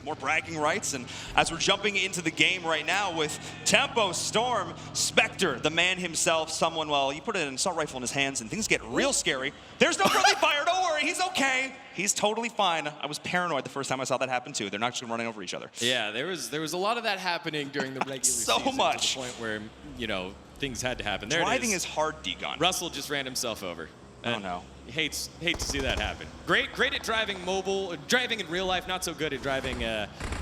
gets more bragging rights. And as we're jumping into the game right now with Tempo Storm, Spectre, the man himself, someone, well, you put an assault rifle in his hands and things get real scary. There's no friendly fire, don't worry, he's okay. He's totally fine. I was paranoid the first time I saw that happen too. They're not just running over each other. Yeah, there was a lot of that happening during the regular season. Much. To the point where, you know, things had to happen. There Driving is hard, D-Gun. Russell just ran himself over. Oh no. Hate to see that happen. Great at driving mobile, driving in real life, not so good at driving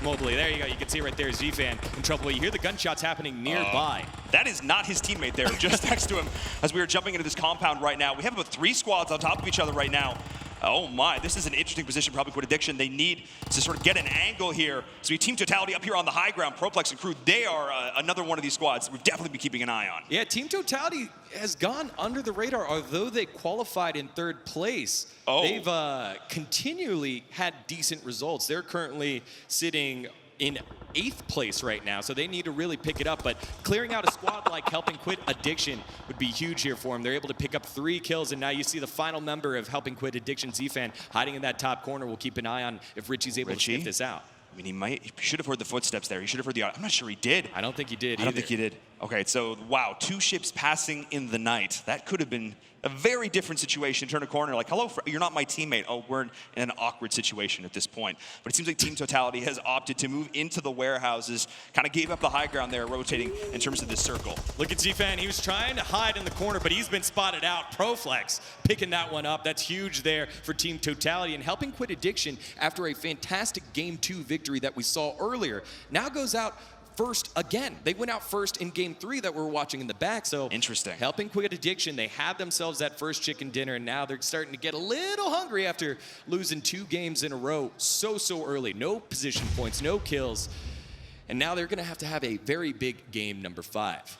mobily. There you go, you can see right there Z-Fan in trouble. You hear the gunshots happening nearby. That is not his teammate there, just next to him. As we are jumping into this compound right now, we have about 3 squads on top of each other right now. Oh my, this is an interesting position, probably Quit Addiction. They need to sort of get an angle here. So we Team Totality up here on the high ground, Proplex and crew, they are another one of these squads we've definitely been keeping an eye on. Yeah, Team Totality has gone under the radar, although they qualified in 3rd place. They've continually had decent results. They're currently sitting in 8th place right now, so they need to really pick it up. But clearing out a squad like Helping Quit Addiction would be huge here for them. They're able to pick up 3 kills, and now you see the final member of Helping Quit Addiction, Z-Fan, hiding in that top corner. We'll keep an eye on if Richie's able to sniff this out. I mean, he should have heard the footsteps there. He should have heard the, I'm not sure he did. I don't think he did I don't think he did. Okay, so wow, 2 ships passing in the night. That could have been a very different situation. Turn a corner like, hello, you're not my teammate. Oh, we're in an awkward situation at this point. But it seems like Team Totality has opted to move into the warehouses, kind of gave up the high ground there, rotating in terms of this circle. Look at Z-Fan, he was trying to hide in the corner, but he's been spotted out. Proflex picking that one up. That's huge there for Team Totality. And Helping Quit Addiction, after a fantastic Game 2 victory that we saw earlier, now goes out first again. They went out first in Game 3 that we're watching in the back. So interesting. Helping Quit Addiction, they had themselves that first chicken dinner, and now they're starting to get a little hungry after losing 2 games in a row so early. No position points, no kills. And now they're going to have a very big game number 5.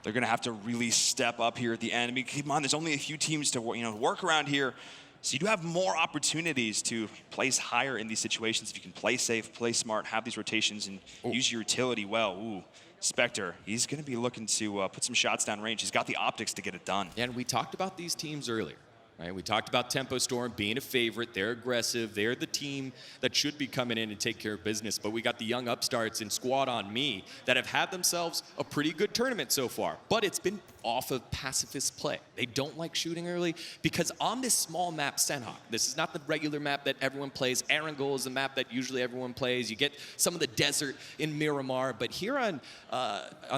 They're going to have to really step up here at the end. I mean, keep in mind, there's only a few teams to work around here. So you do have more opportunities to place higher in these situations if you can play safe, play smart, have these rotations, and use your utility well. Ooh, Spectre, he's going to be looking to put some shots down range. He's got the optics to get it done. Yeah, and we talked about these teams earlier. Right, we talked about Tempo Storm being a favorite. They're aggressive. They're the team that should be coming in and take care of business. But we got the young upstarts in Squad on Me that have had themselves a pretty good tournament so far. But it's been off of pacifist play. They don't like shooting early because on this small map, Senhawk, this is not the regular map that everyone plays. Erangel is the map that usually everyone plays. You get some of the desert in Miramar. But here on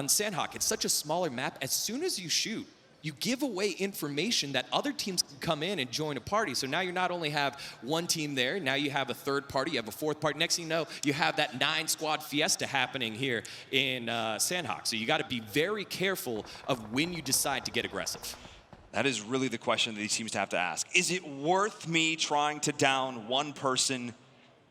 Senhawk, it's such a smaller map. As soon as you shoot, you give away information that other teams can come in and join a party. So now you not only have one team there, now you have a 3rd party, you have a 4th party. Next thing you know, you have that 9-squad fiesta happening here in Senhawk. So you got to be very careful of when you decide to get aggressive. That is really the question that these teams have to ask. Is it worth me trying to down one person,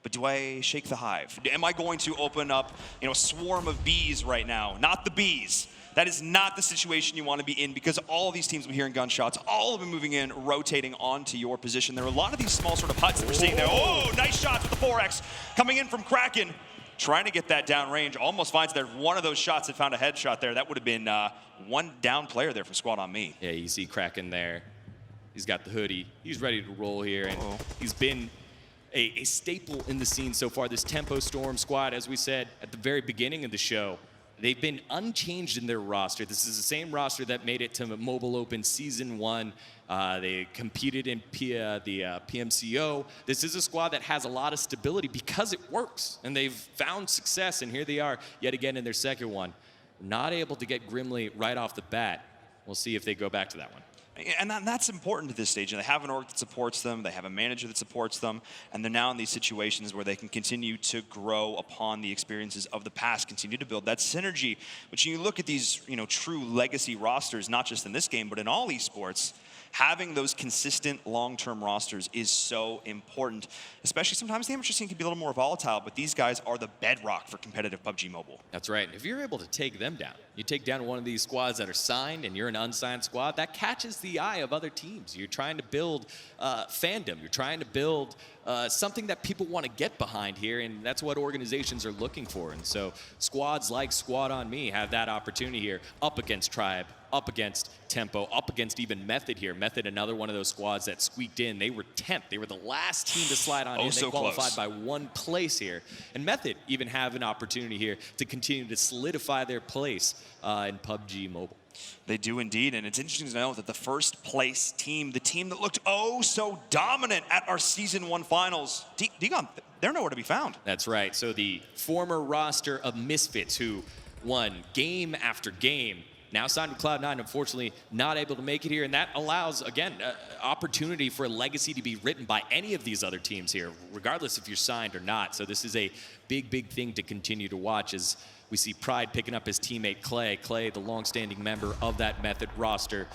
but do I shake the hive? Am I going to open up, a swarm of bees right now? Not the bees. That is not the situation you want to be in because all of these teams will be hearing gunshots, all of them moving in, rotating onto your position. There are a lot of these small sort of huts that we're seeing there. Oh, nice shots with the 4X coming in from Kraken. Trying to get that down range, almost finds there one of those shots that found a headshot there. That would have been one down player there from Squad on Me. Yeah, you see Kraken there. He's got the hoodie. He's ready to roll here, and he's been a staple in the scene so far. This Tempo Storm squad, as we said at the very beginning of the show, they've been unchanged in their roster. This is the same roster that made it to Mobile Open Season 1. They competed in the PMCO. This is a squad that has a lot of stability because it works, and they've found success, and here they are yet again in their 2nd one. Not able to get Grimly right off the bat. We'll see if they go back to that one. And that's important at this stage. And they have an org that supports them. They have a manager that supports them. And they're now in these situations where they can continue to grow upon the experiences of the past, continue to build that synergy. But you look at these, true legacy rosters, not just in this game, but in all esports, having those consistent long-term rosters is so important. Especially sometimes the amateur scene can be a little more volatile, but these guys are the bedrock for competitive PUBG Mobile. That's right. If you're able to take them down, you take down one of these squads that are signed and you're an unsigned squad, that catches the eye of other teams. You're trying to build fandom. You're trying to build something that people want to get behind here, and that's what organizations are looking for. And so squads like Squad on Me have that opportunity here up against Tribe, up against Tempo, up against even Method here. Method, another one of those squads that squeaked in. They were 10th. They were the last team to slide on in. They qualified by 1 place here. And Method, even have an opportunity here to continue to solidify their place in PUBG Mobile. They do indeed, and it's interesting to know that the first place team, the team that looked oh so dominant at our Season 1 finals, Degon, they're nowhere to be found. That's right. So the former roster of Misfits who won game after game, now signed with Cloud9, unfortunately not able to make it here, and that allows, again, opportunity for a legacy to be written by any of these other teams here, regardless if you're signed or not. So this is a big, big thing to continue to watch as we see Pride picking up his teammate Clay. Clay, the long-standing member of that Method roster.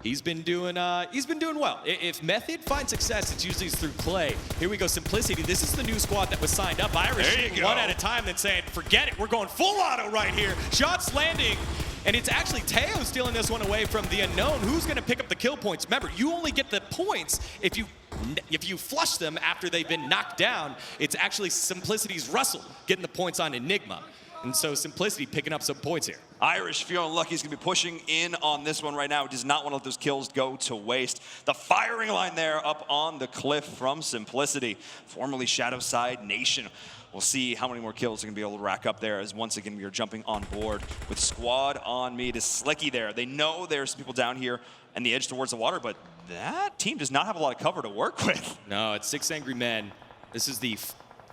He's been doing well. If Method finds success, it's usually through Clay. Here we go, Simplicity. This is the new squad that was signed up. Irish one at a time, then saying, forget it, we're going full auto right here. Shots landing, and it's actually Teo stealing this one away from the unknown. Who's gonna pick up the kill points? Remember, you only get the points if you flush them after they've been knocked down. It's actually Simplicity's Russell getting the points on Enigma. And so Simplicity picking up some points here. Irish feeling lucky. He's going to be pushing in on this one right now. He does not want to let those kills go to waste. The firing line there up on the cliff from Simplicity, formerly Shadowside Nation. We'll see how many more kills they're going to be able to rack up there as once again we are jumping on board with squad on me to Slicky there. They know there's some people down here and the edge towards the water, but that team does not have a lot of cover to work with. No, it's 6 Angry Men. This is the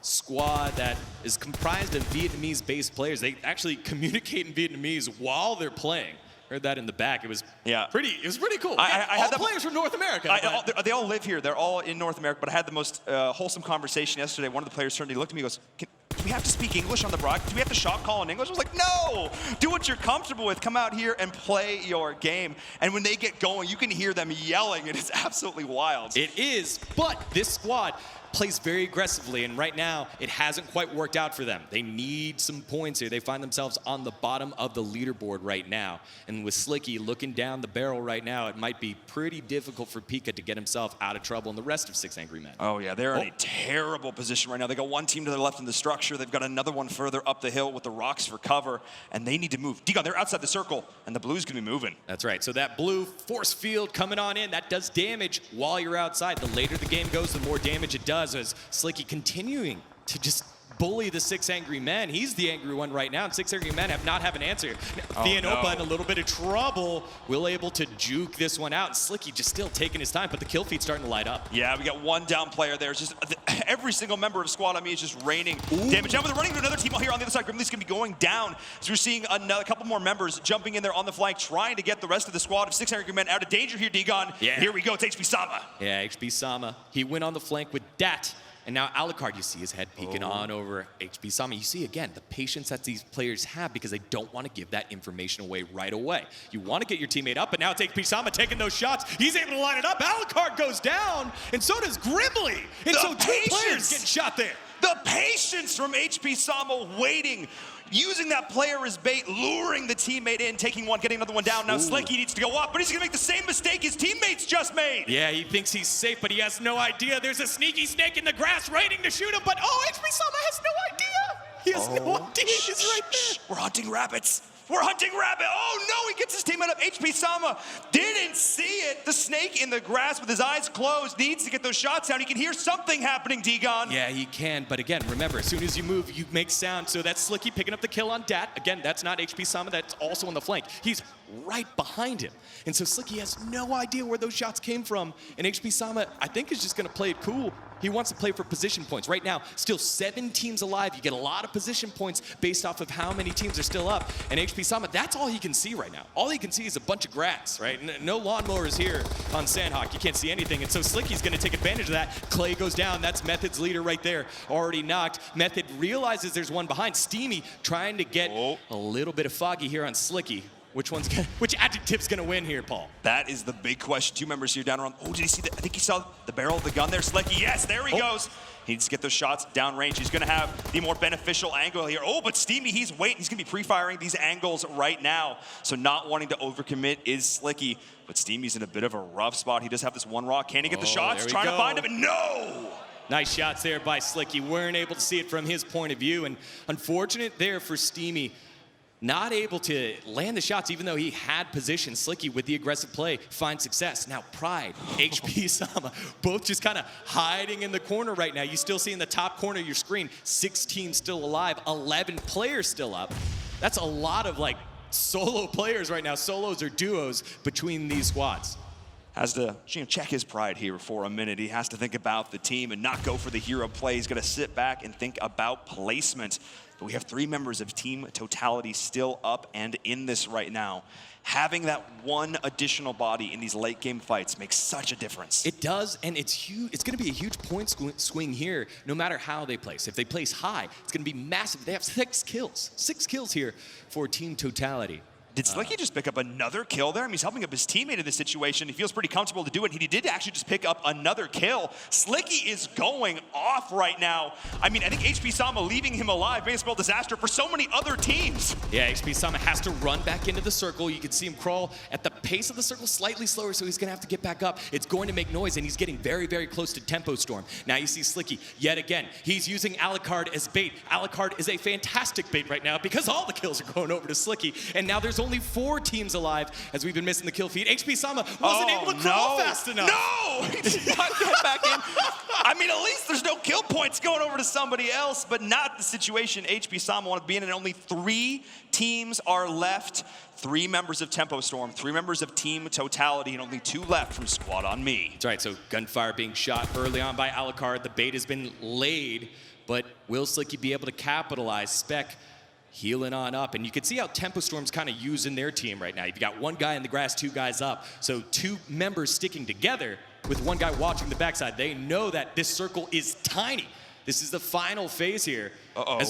squad that is comprised of Vietnamese-based players. They actually communicate in Vietnamese while they're playing. Heard that in the back. It was pretty cool. I had players from North America. They all live here. They're all in North America, but I had the most wholesome conversation yesterday. One of the players turned, he looked at me and goes, do we have to speak English on the broadcast? Do we have to shot call in English? I was like, no! Do what you're comfortable with. Come out here and play your game. And when they get going, you can hear them yelling. It is absolutely wild. It is, but this squad plays very aggressively, and right now it hasn't quite worked out for them. They need some points here. They find themselves on the bottom of the leaderboard right now, and with Slicky looking down the barrel right now, it might be pretty difficult for Pika to get himself out of trouble and the rest of 6 Angry Men. Oh yeah, they're in a terrible position right now. They got one team to their left in the structure. They've got another one further up the hill with the rocks for cover, and they need to move. Degon, they're outside the circle, and the blue's gonna be moving. That's right, so that blue force field coming on in, that does damage while you're outside. The later the game goes, the more damage it does, as Slicky continuing to just bully the 6 Angry Men. He's the angry one right now, and 6 Angry Men have not have an answer. Vianopa in a little bit of trouble, will able to juke this one out, and Slicky just still taking his time, but the kill feed's starting to light up. Yeah, we got one down player there. It's just every single member of squad on me is just raining damage. Now they're running into another team here on the other side. Grimley's gonna be going down. So we're seeing a couple more members jumping in there on the flank, trying to get the rest of the squad of 6 Angry Men out of danger here, Degon. Yeah. Here we go, it's HB Sama. Yeah, HB Sama. He went on the flank with Dat. And now Alucard, you see his head peeking on over HB Sama. You see, again, the patience that these players have because they don't want to give that information away right away. You want to get your teammate up, but now it's HB Sama taking those shots. He's able to line it up. Alucard goes down, and so does Grimley. And so two players getting shot there. The patience from HB Sama waiting, using that player as bait, luring the teammate in, taking one, getting another one down. Now Slicky needs to go up, but he's gonna make the same mistake his teammates just made. Yeah, he thinks he's safe, but he has no idea. There's a sneaky snake in the grass waiting to shoot him, but HB Sama has no idea. He has no idea. He's right there. We're hunting rabbits. We're hunting rabbit. Oh no, he gets his teammate up. HB Sama didn't see it. The snake in the grass with his eyes closed needs to get those shots down. He can hear something happening, Degon. Yeah, he can, but again, remember, as soon as you move, you make sound. So that's Slicky picking up the kill on Dat. Again, that's not HB Sama, that's also on the flank. He's right behind him. And so Slicky has no idea where those shots came from. And HB Sama, I think, is just gonna play it cool. He wants to play for position points. Right now, still 7 teams alive. You get a lot of position points based off of how many teams are still up. And HB Sama, that's all he can see right now. All he can see is a bunch of grass, right? No lawnmowers here on Sandhawk. You can't see anything. And so Slicky's gonna take advantage of that. Clay goes down. That's Method's leader right there, already knocked. Method realizes there's one behind. Steamy trying to get a little bit of foggy here on Slicky. Which adjective's gonna win here, Paul? That is the big question. 2 members here down around. Oh, did he see that? I think he saw the barrel of the gun there. Slicky, yes, there he goes. He needs to get those shots downrange. He's gonna have the more beneficial angle here. Oh, but Steamy, he's waiting. He's gonna be pre-firing these angles right now. So not wanting to overcommit is Slicky, but Steamy's in a bit of a rough spot. He does have this one rock. Can he get the shots? Trying to find him, and no! Nice shots there by Slicky. Weren't able to see it from his point of view, and unfortunate there for Steamy. not able to land the shots, even though he had position. Slicky with the aggressive play finds success. Now Pride, HP Sama, both just kind of hiding in the corner right now. You still see in the top corner of your screen, 6 teams still alive, 11 players still up. That's a lot of like solo players right now, solos or duos between these squads. Has to check his pride here for a minute. He has to think about the team and not go for the hero play. He's going to sit back and think about placement. But we have 3 members of Team Totality still up and in this right now. Having that one additional body in these late game fights makes such a difference. It does, and it's huge. It's going to be a huge point swing here, no matter how they place. If they place high, it's going to be massive. They have 6 kills. 6 kills here for Team Totality. Did Slicky just pick up another kill there? I mean, he's helping up his teammate in this situation. He feels pretty comfortable to do it. He did actually just pick up another kill. Slicky is going off right now. I mean, I think HP Sama leaving him alive may spell disaster for so many other teams. Yeah, HP Sama has to run back into the circle. You can see him crawl at the pace of the circle slightly slower, so he's going to have to get back up. It's going to make noise, and he's getting very, very close to Tempo Storm. Now you see Slicky yet again. He's using Alucard as bait. Alucard is a fantastic bait right now because all the kills are going over to Slicky, and now there's only 4 teams alive as we've been missing the kill feed. HP Sama wasn't able to crawl fast enough. No! He did not get back in. I mean, at least there's no kill points going over to somebody else, but not the situation HP Sama wanted to be in, and only 3 teams are left. 3 members of Tempo Storm, 3 members of Team Totality, and only 2 left from Squad on Me. That's right, so gunfire being shot early on by Alucard. The bait has been laid, but will Slicky be able to capitalize? Spec healing on up, and you can see how Tempo Storm's kind of using their team right now. You've got 1 guy in the grass, 2 guys up, so 2 members sticking together with 1 guy watching the backside. They know that this circle is tiny. This is the final phase here. As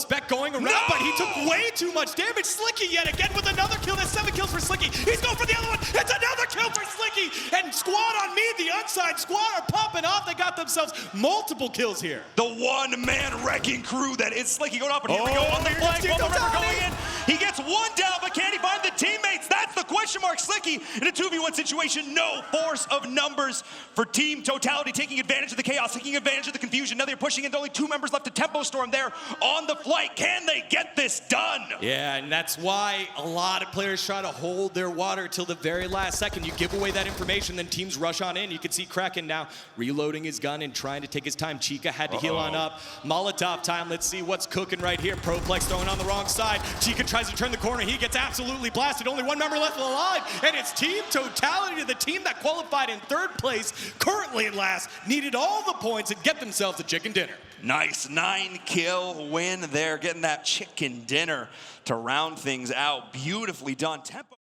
Spec going around, but he took way too much damage. Slicky yet again with another kill. That's 7 kills for Slicky. He's going for the other one. It's another kill for Slicky. And Squad on Me, the Unside Squad are popping off. They got themselves multiple kills here. The one-man wrecking crew that is Slicky going up, and here we go on the flank. One River going in. He gets 1 down, but can he find the teammates? That's the question mark. Slicky in a 2v1 situation. No force of numbers for Team Totality, taking advantage of the chaos, taking advantage of the confusion. Now they're pushing in. Only 2 members left to Tempo Storm there on the flight. Can they get this done? Yeah, and that's why a lot of players try to hold their water till the very last second. You give away that information, then teams rush on in. You can see Kraken now reloading his gun and trying to take his time. Chica had to heal on up. Molotov time. Let's see what's cooking right here. Proplex throwing on the wrong side. Chica tries to turn the corner. He gets absolutely blasted. Only 1 member left alive, and it's Team Totality, the team that qualified in 3rd place, currently in last, needed all the points and get themselves a chicken dinner. Nice 9-kill win there, getting that chicken dinner to round things out. Beautifully done. Tempo.